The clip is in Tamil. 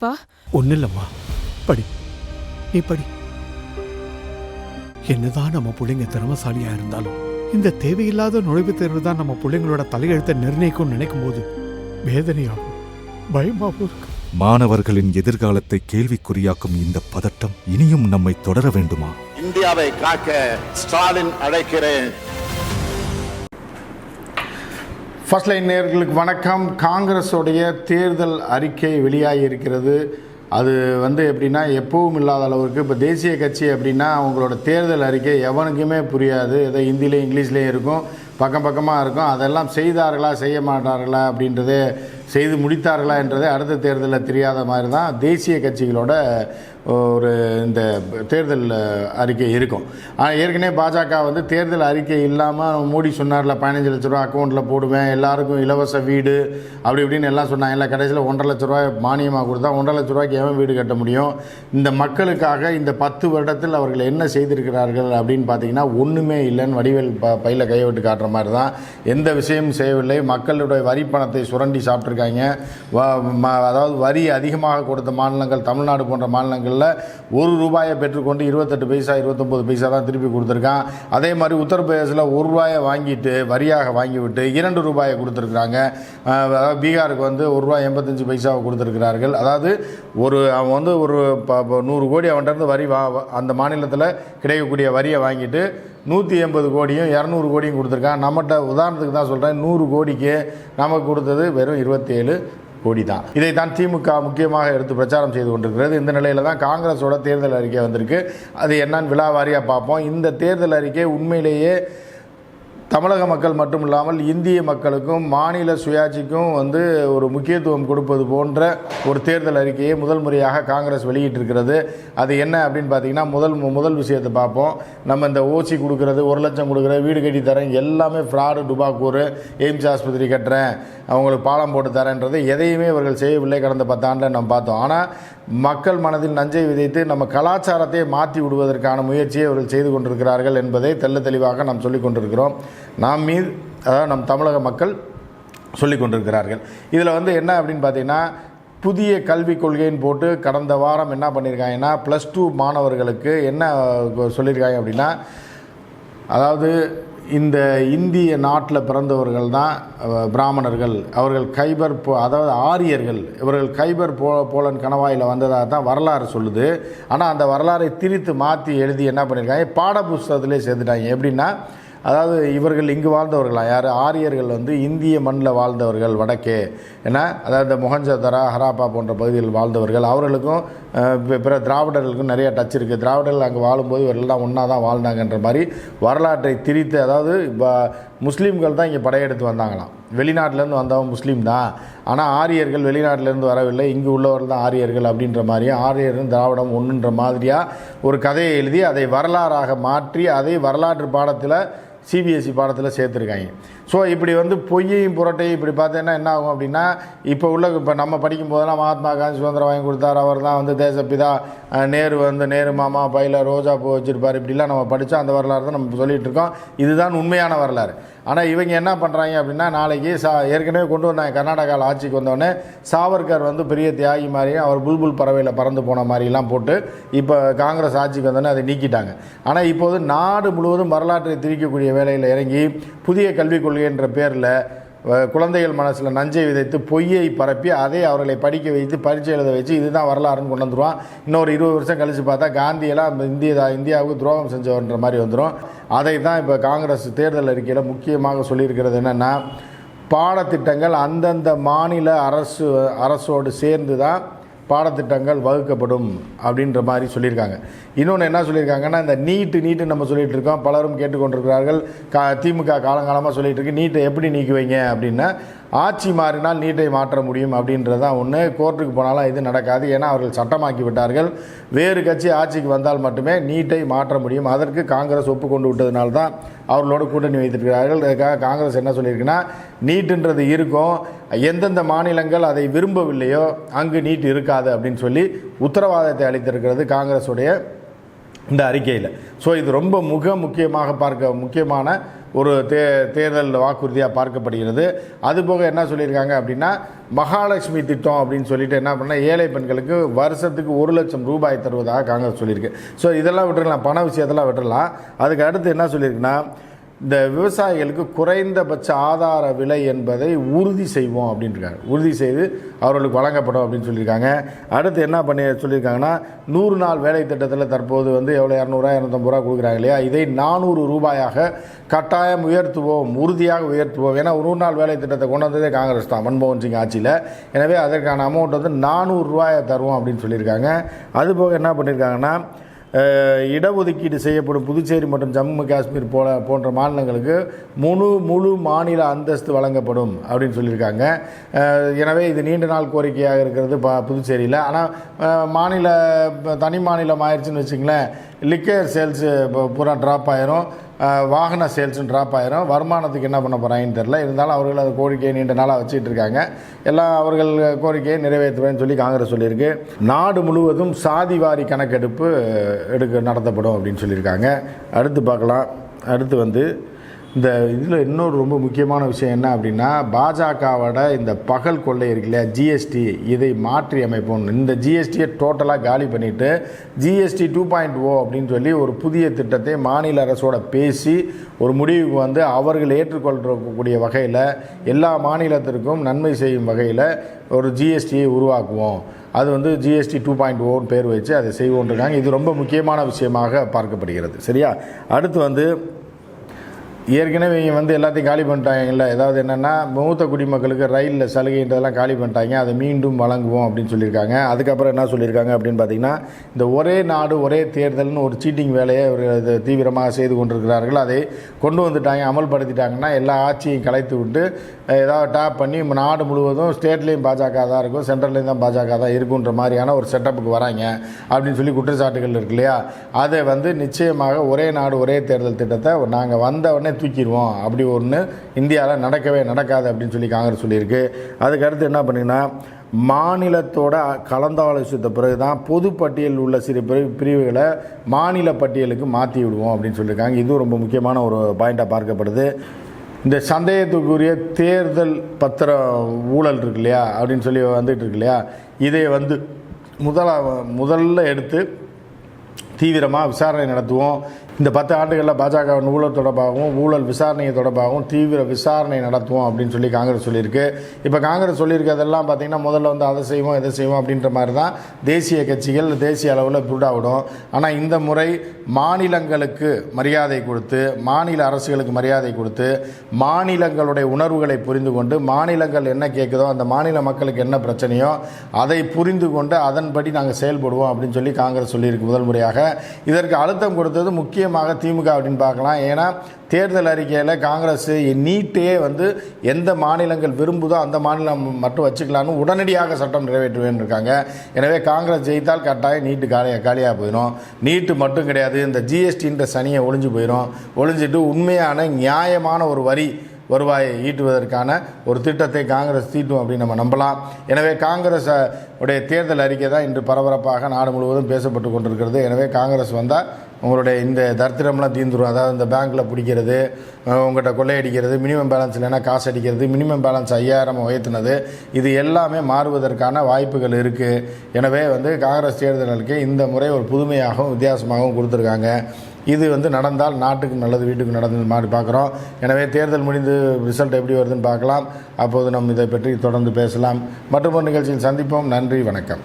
என்னாச்சுப்பா? ஒன்றும் இல்லைம்மா, படி, நீ படி. என்னதான் நம்ம பிள்ளைங்க திறமசாலியா இருந்தாலும் இந்த தேவையில்லாத நுழைவுத் தேர்வு தான் நம்ம பிள்ளைங்களோட தலையெழுத்தை நிர்ணயிக்கும் நினைக்கும் போது வேதனையாகும், பயமாகவும் இருக்கு. மாணவர்களின் எதிர்காலத்தை கேள்விக்குறியாக்கும் இந்த பதட்டம் இனியும் நம்மை தொடர வேண்டுமா? இந்தியாவை காக்க ஸ்டாலின் அழைக்கிறேன். ஃபர்ஸ்ட் லைன் நேயர்களுக்கு வணக்கம். காங்கிரஸுடைய தேர்தல் அறிக்கை வெளியாகி இருக்கிறது. அது எப்படின்னா எப்பவும் இல்லாத அளவுக்கு இப்போ தேசிய கட்சி அப்படின்னா அவங்களோட தேர்தல் அறிக்கை எவனுக்குமே புரியாது. ஏதோ ஹிந்திலையும் இங்கிலீஷ்லேயும் இருக்கும், பக்கம் பக்கமாக இருக்கும். அதெல்லாம் செய்தார்களா செய்ய மாட்டார்களா அப்படின்றதே, செய்து முடித்தார்களா என்றதே அடுத்த தேர்தலில் தெரியாத மாதிரி தான் தேசிய கட்சிகளோட ஒரு இந்த தேர்தல் அறிக்கை இருக்கும். ஆனால் ஏற்கனவே பாஜக தேர்தல் அறிக்கை இல்லாமல் மோடி சொன்னார்ல 15 லட்ச ரூபா அக்கௌண்ட்டில் போடுவேன், எல்லாருக்கும் இலவச வீடு அப்படி இப்படின்னு எல்லாம் சொன்னாங்க. இல்லை, கடைசியில் 1.5 லட்ச ரூபாய் மானியமாக கொடுத்தா 1.5 லட்ச ரூபாய்க்கு எவன் வீடு கட்ட முடியும்? இந்த மக்களுக்காக இந்த 10 வருடத்தில் அவர்கள் என்ன செய்திருக்கிறார்கள் அப்படின்னு பார்த்தீங்கன்னா ஒன்றுமே இல்லைன்னு வடிவேல் பையில் கையை விட்டு காட்டுற மாதிரி தான். எந்த விஷயமும் செய்யவில்லை. மக்களுடைய வரி பணத்தை சுரண்டி சாப்பிட்ருக்காங்க. அதாவது வரி அதிகமாக கொடுத்த மாநிலங்கள் தமிழ்நாடு போன்ற மாநிலங்கள் 1 ரூபாயை பெற்றுக்கொண்டு 28 பைசா 29 பைசா தான் திருப்பி கொடுத்துருக்கான். அதே மாதிரி உத்தரப்பிரதேசில் 1 ரூபாயை வாங்கிட்டு வரியாக வாங்கிவிட்டு 2 ரூபாயை கொடுத்துருக்குறாங்க. அதாவது பீகாருக்கு 1 ரூபாய் 85 பைசாவை கொடுத்துருக்கிறார்கள். அதாவது அவன் ஒரு 100 கோடி அவன்கிட்ட வரி அந்த மாநிலத்தில் கிடைக்கக்கூடிய வரியை வாங்கிட்டு 180 கோடியும் 200 கோடியும் கொடுத்துருக்கான். நம்மகிட்ட உதாரணத்துக்கு தான் சொல்கிறேன், 100 கோடிக்கு நமக்கு கொடுத்தது வெறும் 27 கோடி தான். இதைத்தான் திமுக முக்கியமாக எடுத்து பிரச்சாரம் செய்து கொண்டிருக்கிறது. இந்த நிலையில் தான் காங்கிரஸோட தேர்தல் அறிக்கை வந்திருக்கு. அது என்னன்னு விலாவாரியாக பார்ப்போம். இந்த தேர்தல் அறிக்கை உண்மையிலேயே தமிழக மக்கள் மட்டும் இல்லாமல் இந்திய மக்களுக்கும் மாநில சுயாட்சிக்கும் ஒரு முக்கியத்துவம் கொடுப்பது போன்ற ஒரு தேர்தல் அறிக்கையை முதல் முறையாக காங்கிரஸ் வெளியிட்டிருக்கிறது. அது என்ன அப்படின்னு பார்த்தீங்கன்னா முதல் விஷயத்தை பார்ப்போம். நம்ம இந்த ஓசி கொடுக்கறது, 1 லட்சம் கொடுக்குறது, வீடு கட்டி தரேன், எல்லாமே ஃப்ராடு, டுபாக்கூர், எய்ம்ஸ் ஆஸ்பத்திரி கட்டுறேன், அவங்களுக்கு பாலம் போட்டு தரேன்றது எதையுமே இவர்கள் செய்யவில்லை. கடந்த 10 ஆண்டில் நம்ம பார்த்தோம். ஆனால் மக்கள் மனதில் நஞ்சை விதைத்து நம்ம கலாச்சாரத்தை மாற்றி விடுவதற்கான முயற்சியை அவர்கள் செய்து கொண்டிருக்கிறார்கள் என்பதை தெள்ள தெளிவாக நாம் சொல்லிக் கொண்டிருக்கிறோம். அதாவது நம் தமிழக மக்கள் சொல்லிக் கொண்டிருக்கிறார்கள். இதில் என்ன அப்படின்னு பார்த்தீங்கன்னா புதிய கல்விக் கொள்கைன்னு போட்டு கடந்த வாரம் என்ன பண்ணியிருக்காங்கன்னா +2 மாணவர்களுக்கு என்ன சொல்லியிருக்காங்க அப்படின்னா, அதாவது இந்த இந்திய நாட்டில் பிறந்தவர்கள் தான் பிராமணர்கள், அவர்கள் அதாவது ஆரியர்கள், இவர்கள் கைபர் போலன் கணவாயில் வந்ததாக தான் வரலாறு சொல்லுது. ஆனால் அந்த வரலாறை திரித்து மாற்றி எழுதி என்ன பண்ணியிருக்காங்க, பாட புஸ்தகத்திலே சேர்த்துட்டாங்க. எப்படின்னா, அதாவது இவர்கள் இங்கு வாழ்ந்தவர்களாம். யார்? ஆரியர்கள் இந்திய மண்ணில் வாழ்ந்தவர்கள், வடக்கே, ஏன்னா அதாவது மொஹஞ்சதாரோ ஹராப்பா போன்ற பகுதிகளில் வாழ்ந்தவர்கள். அவர்களுக்கும் பிற திராவிடர்களுக்கும் நிறைய டச் இருக்குது. திராவிடர்கள் அங்கே வாழும்போது இவர்கள்லாம் ஒன்றா தான் வாழ்ந்தாங்கன்ற மாதிரி வரலாற்றை திரித்து, அதாவது முஸ்லீம்கள் தான் இங்கே படையெடுத்து வந்தாங்களாம். வெளிநாட்டிலேருந்து வந்தவங்க முஸ்லீம் தான், ஆனால் ஆரியர்கள் வெளிநாட்டிலேருந்து வரவில்லை, இங்கு உள்ளவர்கள் தான் ஆரியர்கள் அப்படின்ற மாதிரியும் ஆரியர்கள் திராவிடம் ஒன்றுன்ற மாதிரியாக ஒரு கதையை எழுதி அதை வரலாறாக மாற்றி அதை வரலாற்று பாடத்தில் சிபிஎஸ்சி பாடத்தில் சேர்த்துருக்காங்க. ஸோ இப்படி பொய்யையும் புரட்டையும் இப்படி பார்த்தீங்கன்னா என்ன ஆகும் அப்படின்னா, இப்போ நம்ம படிக்கும் போதெல்லாம் மகாத்மா காந்தி சுதந்திரம் வாங்கி கொடுத்தார், அவர் தான் தேசப்பிதா, நேரு நேரு மாமா பையில் ரோஜா பூ வச்சுருப்பார், இப்படிலாம் நம்ம படித்தோம். அந்த வரலாறு தான் நம்ம சொல்லிகிட்டு இருக்கோம். இதுதான் உண்மையான வரலாறு. ஆனால் இவங்க என்ன பண்ணுறாங்க அப்படின்னா, நாளைக்கு ஏற்கனவே கொண்டு வந்தாங்க, கர்நாடகாவில் ஆட்சிக்கு வந்தோடனே சாவர்கர் பெரிய தியாகி மாதிரியும் அவர் புல்புல் பறவையில் பறந்து போன மாதிரிலாம் போட்டு இப்போ காங்கிரஸ் ஆட்சிக்கு வந்தோடனே அதை நீக்கிட்டாங்க. ஆனால் இப்போது நாடு முழுவதும் வரலாற்றை திரிக்கக்கூடிய வேலையில் இறங்கி புதிய கல்விக் கொள்கை என்ற பேரில் குழந்தைகள் மனசில் நஞ்சை விதைத்து பொய்யை பரப்பி அதை அவர்களை படிக்க வைத்து பரீட்சை எழுத வச்சு இதுதான் வரலாறுன்னு கொண்டு வந்துடுவான். இன்னொரு 20 வருஷம் கழித்து பார்த்தா காந்தியெல்லாம் இந்தியாவுக்கு துரோகம் செஞ்சவன்ற மாதிரி வந்துடும். அதை தான் இப்போ காங்கிரஸ் தேர்தல் அறிக்கையில் முக்கியமாக சொல்லியிருக்கிறது. என்னென்னா, பாடத்திட்டங்கள் அந்தந்த மாநில அரசோடு சேர்ந்து தான் பாடத்திட்டங்கள் வகுக்கப்படும் அப்படின்ற மாதிரி சொல்லியிருக்காங்க. இன்னொன்று என்ன சொல்லியிருக்காங்கன்னா, இந்த நீட்டு நம்ம சொல்லிகிட்டு இருக்கோம், பலரும் கேட்டுக்கொண்டிருக்கிறார்கள். திமுக காலங்காலமாக சொல்லிகிட்டு இருக்கு, நீட்டை எப்படி நீக்குவீங்க அப்படின்னா, ஆட்சி மாறினால் நீட்டை மாற்ற முடியும் அப்படின்றது தான் ஒன்று. கோர்ட்டுக்கு போனாலும் இது நடக்காது, ஏன்னா அவர்கள் சட்டமாக்கி விட்டார்கள். வேறு கட்சி ஆட்சிக்கு வந்தால் மட்டுமே நீட்டை மாற்ற முடியும். அதற்கு காங்கிரஸ் ஒப்புக்கொண்டு விட்டதுனால தான் அவர்களோட கூட்டணி வைத்திருக்கிறார்கள். அதுக்காக காங்கிரஸ் என்ன சொல்லியிருக்குன்னா, நீட்டுன்றது இருக்கும், எந்தெந்த மாநிலங்கள் அதை விரும்பவில்லையோ அங்கு நீட் இருக்காது அப்படின்னு சொல்லி உத்தரவாதத்தை அளித்திருக்கிறது காங்கிரஸுடைய இந்த அறிக்கையில். ஸோ இது ரொம்ப முக்கியமாக முக்கியமான ஒரு தேர்தல் வாக்குறுதியாக பார்க்கப்படுகிறது. அதுபோக என்ன சொல்லியிருக்காங்க அப்படின்னா மகாலட்சுமி திட்டம் அப்படின்னு சொல்லிட்டு என்ன பண்ணால் ஏழை பெண்களுக்கு வருஷத்துக்கு 1 லட்சம் ரூபாய் தருவதாக காங்கிரஸ் சொல்லியிருக்கு. ஸோ இதெல்லாம் விட்டுடலாம், பண விஷயத்தெல்லாம் விட்டுடலாம். அதுக்கு அடுத்து என்ன சொல்லியிருக்குன்னா இந்த விவசாயிகளுக்கு குறைந்தபட்ச ஆதார விலை என்பதை உறுதி செய்வோம் அப்படின்ட்டுருக்காங்க. உறுதி செய்து அவர்களுக்கு வழங்கப்படும் அப்படின்னு சொல்லியிருக்காங்க. அடுத்து என்ன சொல்லியிருக்காங்கன்னா 100 நாள் வேலை திட்டத்தில் தற்போது வந்து எவ்வளோ 200 250 ரூபா கொடுக்குறாங்க இல்லையா, இதை 400 ரூபாயாக கட்டாயம் உயர்த்துவோம், உறுதியாக உயர்த்துவோம். ஏன்னா 100 நாள் வேலை திட்டத்தை கொண்டு வந்ததே காங்கிரஸ் தான், மன்மோகன் சிங் ஆட்சியில். எனவே அதற்கான அமௌண்ட் வந்து 400 ரூபாயை தருவோம் அப்படின்னு சொல்லியிருக்காங்க. அதுபோக என்ன பண்ணியிருக்காங்கன்னா இடஒதுக்கீடு செய்யப்படும் புதுச்சேரி மற்றும் ஜம்மு காஷ்மீர் போன்ற மாநிலங்களுக்கு முழு மாநில அந்தஸ்து வழங்கப்படும் அப்படின்னு சொல்லியிருக்காங்க. எனவே இது நீண்ட நாள் கோரிக்கையாக இருக்கிறது புதுச்சேரியில். ஆனால் தனி மாநிலம் ஆயிடுச்சுன்னு வச்சுங்களேன், லிக்கர் சேல்ஸ் பூரா ட்ராப் ஆயிரும், வாகன சேல்ஸும் ட்ராப் ஆயிரும். வருமானத்துக்கு என்ன பண்ண போகிறாங்கன்னு தெரில. இருந்தாலும் அவர்கள் அது கோரிக்கையை நீண்ட நாளாக வச்சுட்டு இருக்காங்க. எல்லாம் அவர்கள் கோரிக்கையை நிறைவேற்றுவேன்னு சொல்லி காங்கிரஸ் சொல்லியிருக்கு. நாடு முழுவதும் சாதிவாரி கணக்கெடுப்பு நடத்தப்படும் அப்படின்னு சொல்லியிருக்காங்க. அடுத்து பார்க்கலாம். அடுத்து வந்து இந்த இதில் இன்னொரு ரொம்ப முக்கியமான விஷயம் என்ன அப்படின்னா பாஜகவோட இந்த பகல் கொள்ளை இருக்கு இல்லையா, ஜிஎஸ்டி, இதை மாற்றி அமைப்போம். இந்த ஜிஎஸ்டியை டோட்டலாக காலி பண்ணிவிட்டு ஜிஎஸ்டி 2.0 அப்படின்னு சொல்லி ஒரு புதிய திட்டத்தை மாநில அரசோட பேசி ஒரு முடிவுக்கு வந்து அவர்கள் ஏற்றுக்கொள்ளக்கூடிய வகையில் எல்லா மாநிலத்திற்கும் நன்மை செய்யும் வகையில் ஒரு ஜிஎஸ்டியை உருவாக்குவோம். அது வந்து ஜிஎஸ்டி 2.0 பேர் வச்சு அதை செய்வோன்றாங்க. இது ரொம்ப முக்கியமான விஷயமாக பார்க்கப்படுகிறது. சரியா? அடுத்து வந்து ஏற்கனவே இங்கே வந்து எல்லாத்தையும் காலி பண்ணிட்டாங்கல்ல, ஏதாவது என்னென்னா மூத்த குடிமக்களுக்கு ரயிலில் சலுகைன்றதெல்லாம் காலி பண்ணிட்டாங்க, அதை மீண்டும் வழங்குவோம் அப்படின்னு சொல்லியிருக்காங்க. அதுக்கப்புறம் என்ன சொல்லியிருக்காங்க அப்படின்னு பார்த்தீங்கன்னா இந்த ஒரே நாடு ஒரே தேர்தல்னு ஒரு சீட்டிங் வேலையை ஒரு தீவிரமாக செய்து கொண்டிருக்கிறார்கள். அதை கொண்டு வந்துட்டாங்க, அமல்படுத்திட்டாங்கன்னா எல்லா ஆட்சியையும் கலைத்து விட்டு ஏதாவது டேப் பண்ணி நாடு முழுவதும் ஸ்டேட்லேயும் பாஜக தான் இருக்கும், சென்ட்ரல்லையும் தான் பாஜக தான் இருக்குன்ற மாதிரியான ஒரு செட்டப்புக்கு வராங்க அப்படின்னு சொல்லி குற்றச்சாட்டுகள் இருக்கு இல்லையா. அதை வந்து நிச்சயமாக ஒரே நாடு ஒரே தேர்தல் திட்டத்தை நாங்கள் வந்த உடனே தூக்கிடுவோம், அப்படி ஒன்று இந்தியாவில் நடக்காது அப்படின்னு சொல்லி காங்கிரஸ் சொல்லியிருக்கு. அதுக்கு அடுத்து என்ன பண்ணிங்கன்னா மாநிலத்தோட கலந்தாலோசித்த பிறகு தான் பொதுப்பட்டியல் உள்ள சிறு பிரிவுகளை மாநில பட்டியலுக்கு மாற்றி விடுவோம் அப்படின்னு சொல்லியிருக்காங்க. இதுவும் ரொம்ப முக்கியமான ஒரு பாயிண்டாக பார்க்கப்படுது. இந்த சந்தேகத்துக்குரிய தேர்தல் பத்திர ஊழல் இருக்கு இல்லையா அப்படின்னு சொல்லி வந்துட்டு இருக்கு இல்லையா, இதை வந்து முதல்ல எடுத்து தீவிரமாக விசாரணை நடத்துவோம். இந்த 10 ஆண்டுகளில் பாஜக ஊழல் தொடர்பாகவும் ஊழல் விசாரணையை தொடர்பாகவும் தீவிர விசாரணை நடத்துவோம் அப்படின்னு சொல்லி காங்கிரஸ் சொல்லியிருக்கு. இப்போ காங்கிரஸ் சொல்லியிருக்கிறதெல்லாம் பார்த்திங்கன்னா முதல்ல வந்து அதை செய்வோம் இதை செய்வோம் அப்படின்ற மாதிரி தான் தேசிய கட்சிகள் தேசிய அளவில் புருடாவிடும். ஆனால் இந்த முறை மாநிலங்களுக்கு மரியாதை கொடுத்து, மாநில அரசுகளுக்கு மரியாதை கொடுத்து, மாநிலங்களுடைய உணர்வுகளை புரிந்து கொண்டு, மாநிலங்கள் என்ன கேட்குதோ அந்த மாநில மக்களுக்கு என்ன பிரச்சனையோ அதை புரிந்து கொண்டு அதன்படி நாங்கள் செயல்படுவோம் அப்படின்னு சொல்லி காங்கிரஸ் சொல்லியிருக்கு முதல் முறையாக. இதற்கு அழுத்தம் கொடுத்தது முக்கியமாக திமுக அப்படின்னு பார்க்கலாம். ஏன்னா தேர்தல் அறிக்கையில் காங்கிரஸ் நீட்டே வந்து எந்த மாநிலங்கள் விரும்புதோ அந்த மாநிலம் மட்டும் வச்சுக்கலான்னு உடனடியாக சட்டம் நிறைவேற்றுவேன்னு இருக்காங்க. எனவே காங்கிரஸ் ஜெயித்தால் கட்டாயம் நீட்டு காலியாக போயிடும். நீட்டு மட்டும் கிடையாது, இந்த ஜிஎஸ்டின்ற சனியை ஒழிஞ்சிட்டு உண்மையான நியாயமான ஒரு வருவாயை ஈட்டுவதற்கான ஒரு திட்டத்தை காங்கிரஸ் தீட்டும் அப்படின்னு நம்ம நம்பலாம். எனவே காங்கிரஸ் உடைய தேர்தல் அறிக்கை தான் இன்று பரபரப்பாக நாடு முழுவதும் பேசப்பட்டு கொண்டிருக்கிறது. எனவே காங்கிரஸ் வந்தால் உங்களுடைய இந்த தரித்திரம்லாம் தீர்ந்துடும். அதாவது இந்த பேங்க்கில் பிடிக்கிறது, உங்கள்கிட்ட கொள்ளையடிக்கிறது, மினிமம் பேலன்ஸ் இல்லைன்னா காசு அடிக்கிறது, மினிமம் பேலன்ஸ் 5000 உயர்த்தினது, இது எல்லாமே மாறுவதற்கான வாய்ப்புகள் இருக்குது. எனவே வந்து காங்கிரஸ் தேர்தல் அறிக்கை இந்த முறை ஒரு புதுமையாகவும் வித்தியாசமாகவும் கொடுத்துருக்காங்க. இது வந்து நடந்தால் நாட்டுக்கு நல்லது, வீட்டுக்கு நடந்தது மாதிரி பார்க்குறோம். எனவே தேர்தல் முடிந்து ரிசல்ட் எப்படி வருதுன்னு பார்க்கலாம். அப்போது நம்ம இதை பற்றி தொடர்ந்து பேசலாம். மற்றொரு நிகழ்ச்சியில் சந்திப்போம். நன்றி, வணக்கம்.